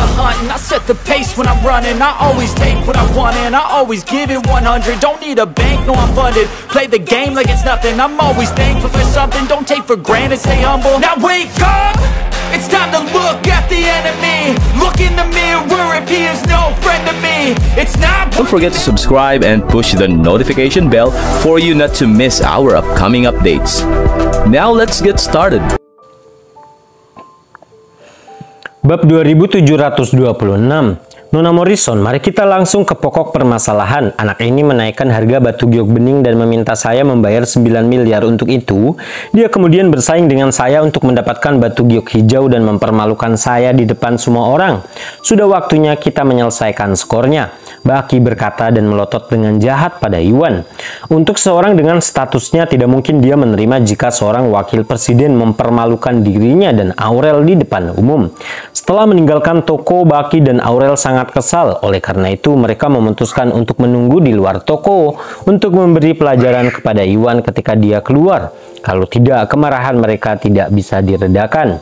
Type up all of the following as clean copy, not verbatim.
the hunt and I set the pace when I'm running. I always take what I want and I always give it 100. Don't need a bank, no I'm funded. Play the game like it's nothing. I'm always thankful for something. Don't take for granted, stay humble. Now wake up, it's time to look at the enemy. Look in the mirror if he is no friend to me. It's not. Don't forget to subscribe and push the notification bell for you not to miss our upcoming updates. Now let's get started. Bab 2726, Nona Morrison, mari kita langsung ke pokok permasalahan. Anak ini menaikkan harga batu giok bening dan meminta saya membayar 9 miliar untuk itu. Dia kemudian bersaing dengan saya untuk mendapatkan batu giok hijau dan mempermalukan saya di depan semua orang. Sudah waktunya kita menyelesaikan skornya, Baki berkata dan melotot dengan jahat pada Iwan. Untuk seorang dengan statusnya tidak mungkin dia menerima jika seorang wakil presiden mempermalukan dirinya dan Aurel di depan umum. Setelah meninggalkan toko, Baki dan Aurel sangat kesal. Oleh karena itu, mereka memutuskan untuk menunggu di luar toko untuk memberi pelajaran kepada Iwan ketika dia keluar. Kalau tidak, kemarahan mereka tidak bisa diredakan.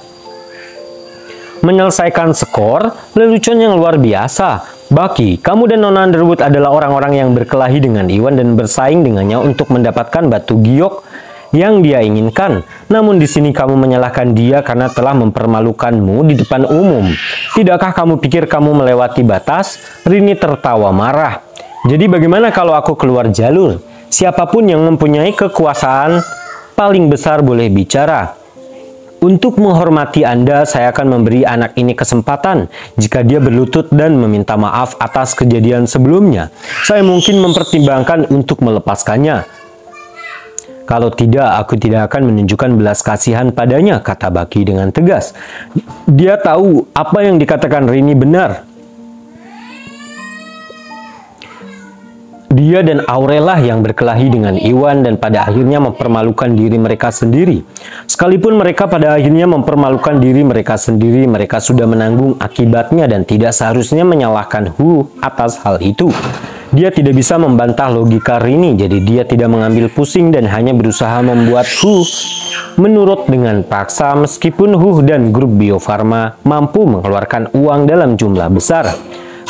Menyelesaikan skor, lelucon yang luar biasa. Baki, kamu dan Nona Underwood adalah orang-orang yang berkelahi dengan Iwan dan bersaing dengannya untuk mendapatkan batu giok yang dia inginkan. Namun di sini kamu menyalahkan dia karena telah mempermalukanmu di depan umum. Tidakkah kamu pikir kamu melewati batas? Rini tertawa marah. Jadi bagaimana kalau aku keluar jalur? Siapapun yang mempunyai kekuasaan paling besar boleh bicara. Untuk menghormati Anda, saya akan memberi anak ini kesempatan. Jika dia berlutut dan meminta maaf atas kejadian sebelumnya, saya mungkin mempertimbangkan untuk melepaskannya. Kalau tidak, aku tidak akan menunjukkan belas kasihan padanya, kata Baki dengan tegas. Dia tahu apa yang dikatakan Rini benar. Dia dan Aurelah yang berkelahi dengan Iwan dan pada akhirnya mempermalukan diri mereka sendiri. Sekalipun mereka pada akhirnya mempermalukan diri mereka sendiri, mereka sudah menanggung akibatnya dan tidak seharusnya menyalahkan Hu atas hal itu. Dia tidak bisa membantah logika Rini, jadi dia tidak mengambil pusing dan hanya berusaha membuat Hu menurut dengan paksa meskipun Hu dan grup Bio Farma mampu mengeluarkan uang dalam jumlah besar.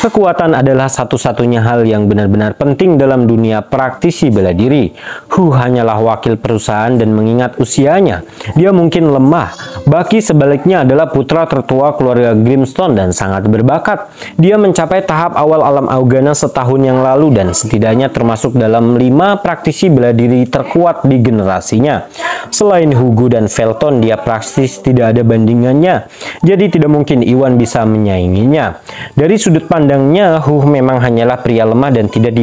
Kekuatan adalah satu-satunya hal yang benar-benar penting dalam dunia praktisi bela diri. Hu hanyalah wakil perusahaan dan mengingat usianya, dia mungkin lemah. Baki sebaliknya adalah putra tertua keluarga Grimstone dan sangat berbakat. Dia mencapai tahap awal alam Augana setahun yang lalu dan setidaknya termasuk dalam 5 praktisi bela diri terkuat di generasinya. Selain Hugo dan Felton, dia praktis tidak ada bandingannya. Jadi tidak mungkin Iwan bisa menyainginya. Dari sudut pandangnya, Hu memang hanyalah pria lemah dan tidak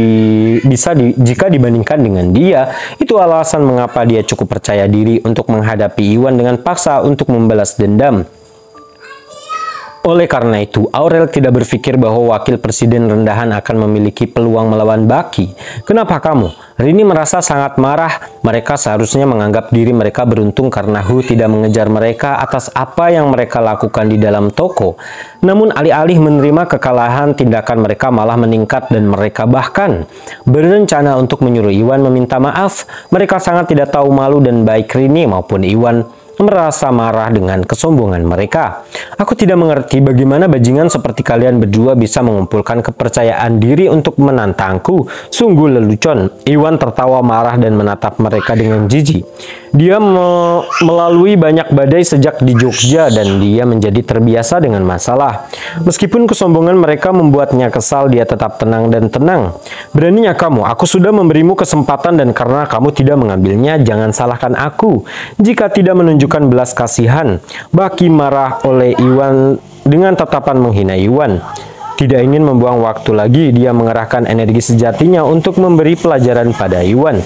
jika dibandingkan dengan dia. Itu alasan mengapa dia cukup percaya diri untuk menghadapi Iwan dengan paksa untuk membalas dendam. Oleh karena itu, Aurel tidak berpikir bahwa wakil presiden rendahan akan memiliki peluang melawan Baki. Kenapa kamu? Rini merasa sangat marah. Mereka seharusnya menganggap diri mereka beruntung karena Hu tidak mengejar mereka atas apa yang mereka lakukan di dalam toko. Namun alih-alih menerima kekalahan, tindakan mereka malah meningkat dan mereka bahkan berencana untuk menyuruh Iwan meminta maaf. Mereka sangat tidak tahu malu dan baik Rini maupun Iwan merasa marah dengan kesombongan mereka. Aku tidak mengerti bagaimana bajingan seperti kalian berdua bisa mengumpulkan kepercayaan diri untuk menantangku. Sungguh lelucon. Iwan tertawa marah dan menatap mereka dengan jijik. Dia melalui banyak badai sejak di Jogja dan dia menjadi terbiasa dengan masalah. Meskipun kesombongan mereka membuatnya kesal, dia tetap tenang dan tenang. Beraninya kamu, aku sudah memberimu kesempatan dan karena kamu tidak mengambilnya, jangan salahkan aku. Jika tidak menunjukkan belas kasihan, Baki marah oleh Iwan dengan tatapan menghina Iwan. Tidak ingin membuang waktu lagi, dia mengerahkan energi sejatinya untuk memberi pelajaran pada Iwan.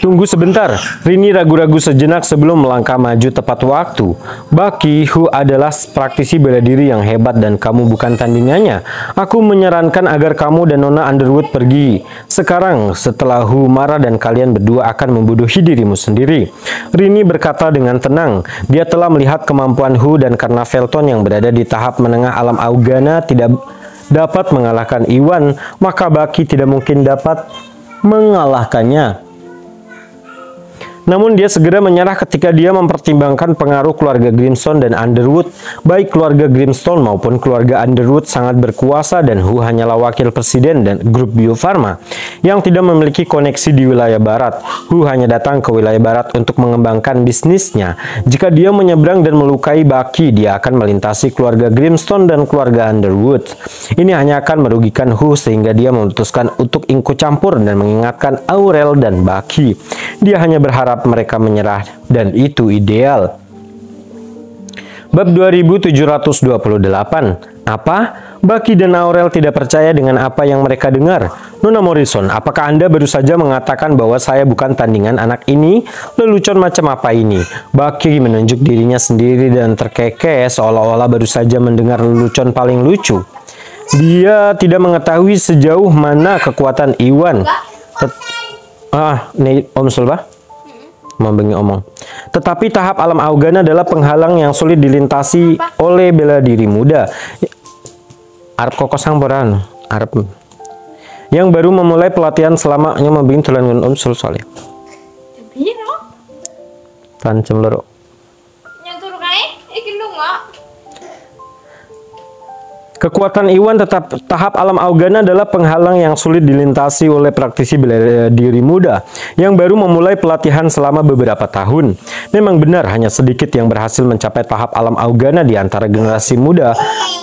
Tunggu sebentar, Rini ragu-ragu sejenak sebelum melangkah maju tepat waktu. Baki, Hu adalah praktisi bela diri yang hebat dan kamu bukan tandingannya. Aku menyarankan agar kamu dan Nona Underwood pergi sekarang setelah Hu marah dan kalian berdua akan membodohi dirimu sendiri. Rini berkata dengan tenang. Dia telah melihat kemampuan Hu dan karena Felton yang berada di tahap menengah alam Augana tidak dapat mengalahkan Iwan, maka Baki tidak mungkin dapat mengalahkannya. Namun dia segera menyerah ketika dia mempertimbangkan pengaruh keluarga Grimstone dan Underwood. Baik keluarga Grimstone maupun keluarga Underwood sangat berkuasa dan Hu hanyalah wakil presiden dan grup Bio Farma yang tidak memiliki koneksi di wilayah barat. Hu hanya datang ke wilayah barat untuk mengembangkan bisnisnya. Jika dia menyeberang dan melukai Bucky, dia akan melintasi keluarga Grimstone dan keluarga Underwood. Ini hanya akan merugikan Hu sehingga dia memutuskan untuk ikut campur dan mengingatkan Aurel dan Bucky. Dia hanya berharap mereka menyerah dan itu ideal. Bab 2728. Apa? Bucky dan Aurel tidak percaya dengan apa yang mereka dengar. Nona Morrison, apakah Anda baru saja mengatakan bahwa saya bukan tandingan anak ini? Lelucon macam apa ini? Bucky menunjuk dirinya sendiri dan terkekeh seolah-olah baru saja mendengar lelucon paling lucu. Dia tidak mengetahui sejauh mana kekuatan Iwan. Nih Om Sulba membengi omong. Tetapi tahap alam Augana adalah penghalang yang sulit dilintasi oleh bela diri muda. Arep kokosang boran, arep yang baru memulai pelatihan selamanya membengi tulan dengan Om Sul soalnya. Tancem loro. Nyatur kae iki lho enggak. Kekuatan Iwan tetap tahap alam Augana adalah penghalang yang sulit dilintasi oleh praktisi bela diri muda yang baru memulai pelatihan selama beberapa tahun. Memang benar hanya sedikit yang berhasil mencapai tahap alam Augana di antara generasi muda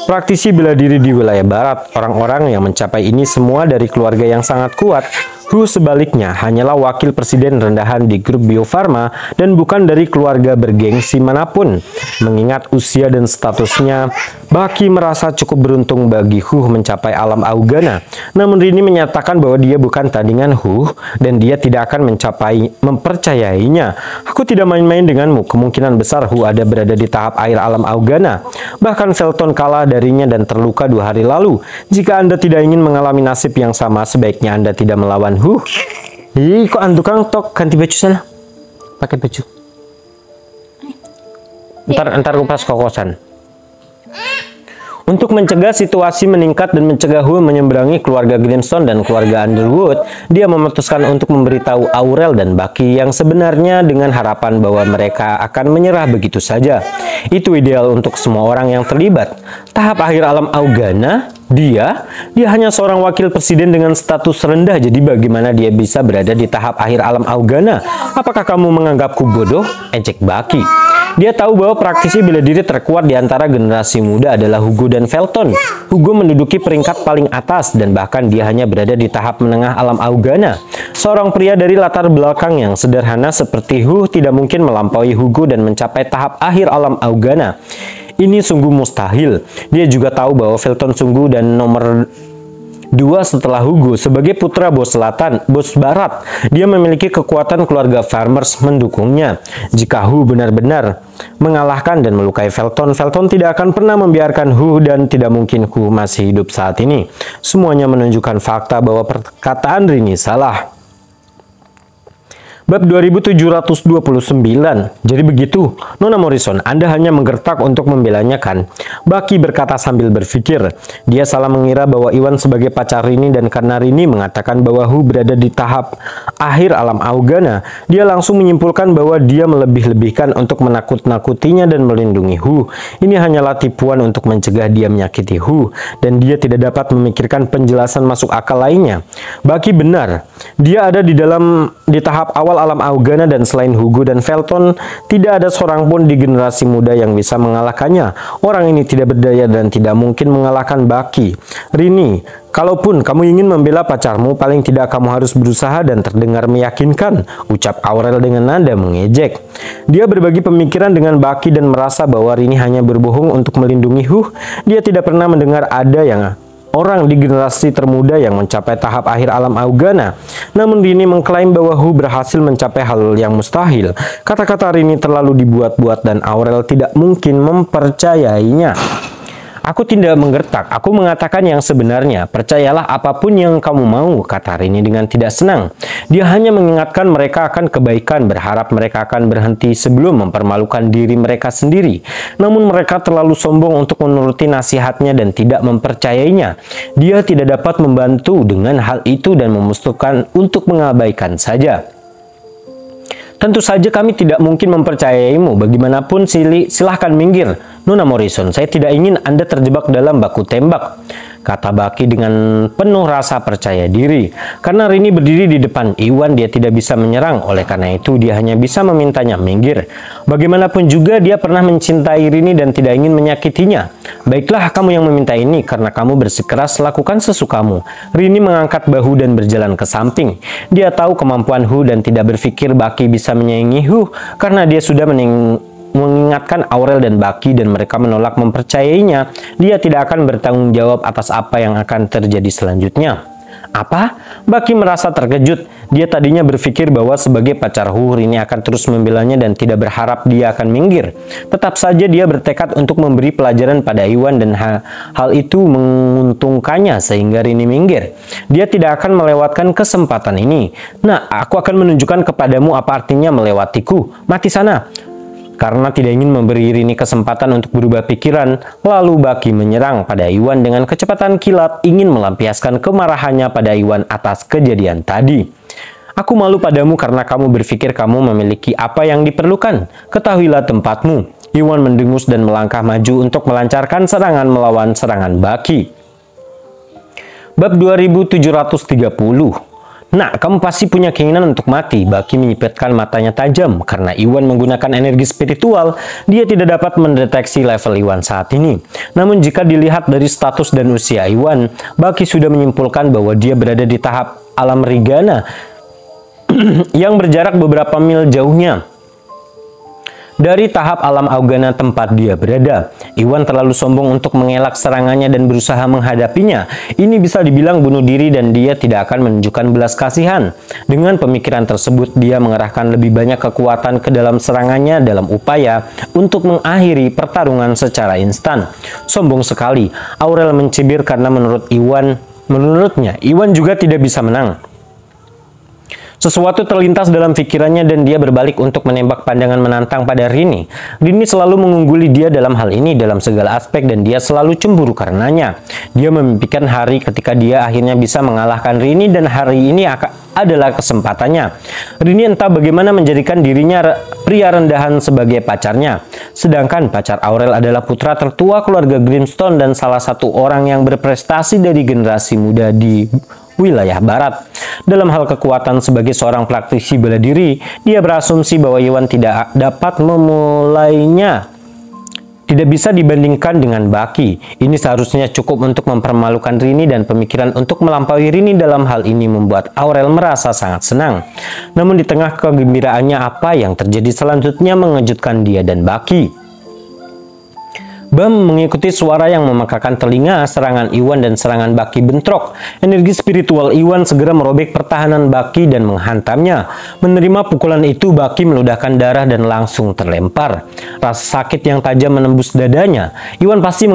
praktisi bela diri di wilayah barat. Orang-orang yang mencapai ini semua dari keluarga yang sangat kuat. Hu sebaliknya hanyalah wakil presiden rendahan di grup Bio Farma dan bukan dari keluarga bergengsi manapun. Mengingat usia dan statusnya, Bucky merasa cukup beruntung bagi Hu mencapai alam Augana. Namun Rini menyatakan bahwa dia bukan tandingan Hu dan dia tidak akan mempercayainya. Aku tidak main-main denganmu. Kemungkinan besar Hu ada berada di tahap akhir alam Augana. Bahkan Felton kalah darinya dan terluka 2 hari lalu. Jika Anda tidak ingin mengalami nasib yang sama, sebaiknya Anda tidak melawan Hu. Ih, kok tukang tok ganti baju sana? Pakai baju. Ntar kupas kokosan. Untuk mencegah situasi meningkat dan mencegah Hu menyeberangi keluarga Grimstone dan keluarga Underwood, dia memutuskan untuk memberitahu Aurel dan Bucky yang sebenarnya dengan harapan bahwa mereka akan menyerah begitu saja. Itu ideal untuk semua orang yang terlibat. Tahap akhir alam Augana, dia hanya seorang wakil presiden dengan status rendah, jadi bagaimana dia bisa berada di tahap akhir alam Augana? Apakah kamu menganggapku bodoh? Ejek Bucky. Dia tahu bahwa praktisi bela diri terkuat di antara generasi muda adalah Hugo dan Felton. Hugo menduduki peringkat paling atas dan bahkan dia hanya berada di tahap menengah alam Augana. Seorang pria dari latar belakang yang sederhana seperti Hu tidak mungkin melampaui Hugo dan mencapai tahap akhir alam Augana. Ini sungguh mustahil. Dia juga tahu bahwa Felton sungguh dan nomor 2 setelah Hugo sebagai putra bos barat. Dia memiliki kekuatan keluarga Farmers mendukungnya. Jika Hu benar-benar mengalahkan dan melukai Felton, Felton tidak akan pernah membiarkan Hu dan tidak mungkin Hu masih hidup saat ini. Semuanya menunjukkan fakta bahwa perkataan Rini salah. Bab 2729. Jadi begitu, Nona Morrison, Anda hanya menggertak untuk membelanya kan? Bucky berkata sambil berpikir. Dia salah mengira bahwa Iwan sebagai pacar Rini dan karena Rini mengatakan bahwa Hu berada di tahap akhir alam Augana, dia langsung menyimpulkan bahwa dia melebih-lebihkan untuk menakut-nakutinya dan melindungi Hu. Ini hanyalah tipuan untuk mencegah dia menyakiti Hu dan dia tidak dapat memikirkan penjelasan masuk akal lainnya. Bucky benar. Dia ada di tahap awal alam Augana dan selain Hugo dan Felton, tidak ada seorang pun di generasi muda yang bisa mengalahkannya. Orang ini tidak berdaya dan tidak mungkin mengalahkan Bucky. Rini, kalaupun kamu ingin membela pacarmu, paling tidak kamu harus berusaha dan terdengar meyakinkan, ucap Aurel dengan nada mengejek. Dia berbagi pemikiran dengan Bucky dan merasa bahwa Rini hanya berbohong untuk melindungi Hu. Dia tidak pernah mendengar ada orang di generasi termuda yang mencapai tahap akhir alam Augana. Namun Rini mengklaim bahwa Hu berhasil mencapai hal yang mustahil. Kata-kata Rini terlalu dibuat-buat dan Aurel tidak mungkin mempercayainya. Aku tidak menggertak, aku mengatakan yang sebenarnya. Percayalah apapun yang kamu mau, kata Rini dengan tidak senang. Dia hanya mengingatkan mereka akan kebaikan, berharap mereka akan berhenti sebelum mempermalukan diri mereka sendiri. Namun mereka terlalu sombong untuk menuruti nasihatnya dan tidak mempercayainya. Dia tidak dapat membantu dengan hal itu dan memutuskan untuk mengabaikan saja. Tentu saja kami tidak mungkin mempercayaimu. Bagaimanapun silahkan minggir, Nona Morrison. Saya tidak ingin Anda terjebak dalam baku tembak, kata Bucky dengan penuh rasa percaya diri. Karena Rini berdiri di depan Iwan, dia tidak bisa menyerang. Oleh karena itu, dia hanya bisa memintanya minggir. Bagaimanapun juga, dia pernah mencintai Rini dan tidak ingin menyakitinya. Baiklah, kamu yang meminta ini. Karena kamu bersikeras, lakukan sesukamu. Rini mengangkat bahu dan berjalan ke samping. Dia tahu kemampuan Hu dan tidak berpikir Bucky bisa menyaingi Hu, karena dia sudah mengingatkan Aurel dan Bucky dan mereka menolak mempercayainya. Dia tidak akan bertanggung jawab atas apa yang akan terjadi selanjutnya. Apa? Bucky merasa terkejut. Dia tadinya berpikir bahwa sebagai pacar Hu, Rini akan terus membelanya dan tidak berharap dia akan minggir. Tetap saja dia bertekad untuk memberi pelajaran pada Iwan dan hal itu menguntungkannya sehingga Rini minggir. Dia tidak akan melewatkan kesempatan ini. Nah, aku akan menunjukkan kepadamu apa artinya melewatiku. Mati sana. Karena tidak ingin memberi Rini kesempatan untuk berubah pikiran, lalu Bucky menyerang pada Iwan dengan kecepatan kilat, ingin melampiaskan kemarahannya pada Iwan atas kejadian tadi. Aku malu padamu karena kamu berpikir kamu memiliki apa yang diperlukan. Ketahuilah tempatmu. Iwan mendengus dan melangkah maju untuk melancarkan serangan melawan serangan Bucky. Bab 2730. Nah, kamu pasti punya keinginan untuk mati. Bucky menyipitkan matanya tajam. Karena Iwan menggunakan energi spiritual, dia tidak dapat mendeteksi level Iwan saat ini. Namun jika dilihat dari status dan usia Iwan, Bucky sudah menyimpulkan bahwa dia berada di tahap alam Rigana yang berjarak beberapa mil jauhnya dari tahap alam Augana tempat dia berada. Iwan terlalu sombong untuk mengelak serangannya dan berusaha menghadapinya. Ini bisa dibilang bunuh diri dan dia tidak akan menunjukkan belas kasihan. Dengan pemikiran tersebut, dia mengerahkan lebih banyak kekuatan ke dalam serangannya dalam upaya untuk mengakhiri pertarungan secara instan. Sombong sekali. Aurel mencibir karena menurutnya Iwan juga tidak bisa menang. Sesuatu terlintas dalam pikirannya dan dia berbalik untuk menembak pandangan menantang pada Rini. Rini selalu mengungguli dia dalam hal ini dalam segala aspek dan dia selalu cemburu karenanya. Dia memimpikan hari ketika dia akhirnya bisa mengalahkan Rini dan hari ini adalah kesempatannya. Rini entah bagaimana menjadikan dirinya pria rendahan sebagai pacarnya. Sedangkan pacar Aurel adalah putra tertua keluarga Grimstone dan salah satu orang yang berprestasi dari generasi muda di wilayah barat. Dalam hal kekuatan sebagai seorang praktisi bela diri, dia berasumsi bahwa Iwan tidak dapat memulainya. Tidak bisa dibandingkan dengan Bucky. Ini seharusnya cukup untuk mempermalukan Rini dan pemikiran untuk melampaui Rini dalam hal ini membuat Aurel merasa sangat senang. Namun di tengah kegembiraannya, apa yang terjadi selanjutnya mengejutkan dia dan Bucky. Bam mengikuti suara yang memekakan telinga. Serangan Iwan dan serangan Bucky bentrok. Energi spiritual Iwan segera merobek pertahanan Bucky dan menghantamnya. Menerima pukulan itu, Bucky meludahkan darah dan langsung terlempar. Rasa sakit yang tajam menembus dadanya. Iwan pasti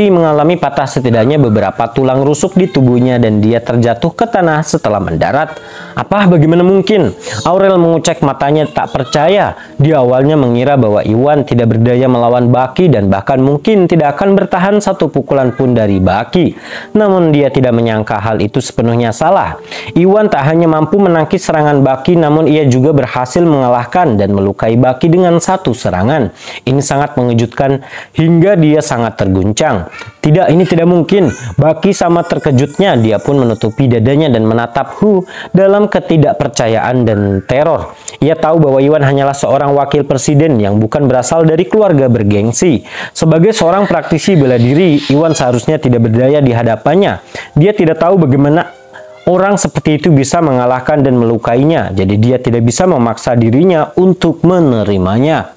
mengalami patah setidaknya beberapa tulang rusuk di tubuhnya dan dia terjatuh ke tanah setelah mendarat. Apa? Bagaimana mungkin? Aurel mengucek matanya tak percaya. Dia awalnya mengira bahwa Iwan tidak berdaya melawan Bucky dan bahkan mungkin tidak akan bertahan satu pukulan pun dari Bucky. Namun dia tidak menyangka hal itu sepenuhnya salah. Iwan tak hanya mampu menangkis serangan Bucky, namun ia juga berhasil mengalahkan dan melukai Bucky dengan satu serangan. Ini sangat mengejutkan hingga dia sangat terguncang. Tidak, ini tidak mungkin. Bucky sama terkejutnya. Dia pun menutupi dadanya dan menatap Hu dalam ketidakpercayaan dan teror. Ia tahu bahwa Iwan hanyalah seorang wakil presiden yang bukan berasal dari keluarga bergengsi. Sebagai seorang praktisi bela diri, Iwan seharusnya tidak berdaya di hadapannya. Dia tidak tahu bagaimana orang seperti itu bisa mengalahkan dan melukainya. Jadi dia tidak bisa memaksa dirinya untuk menerimanya.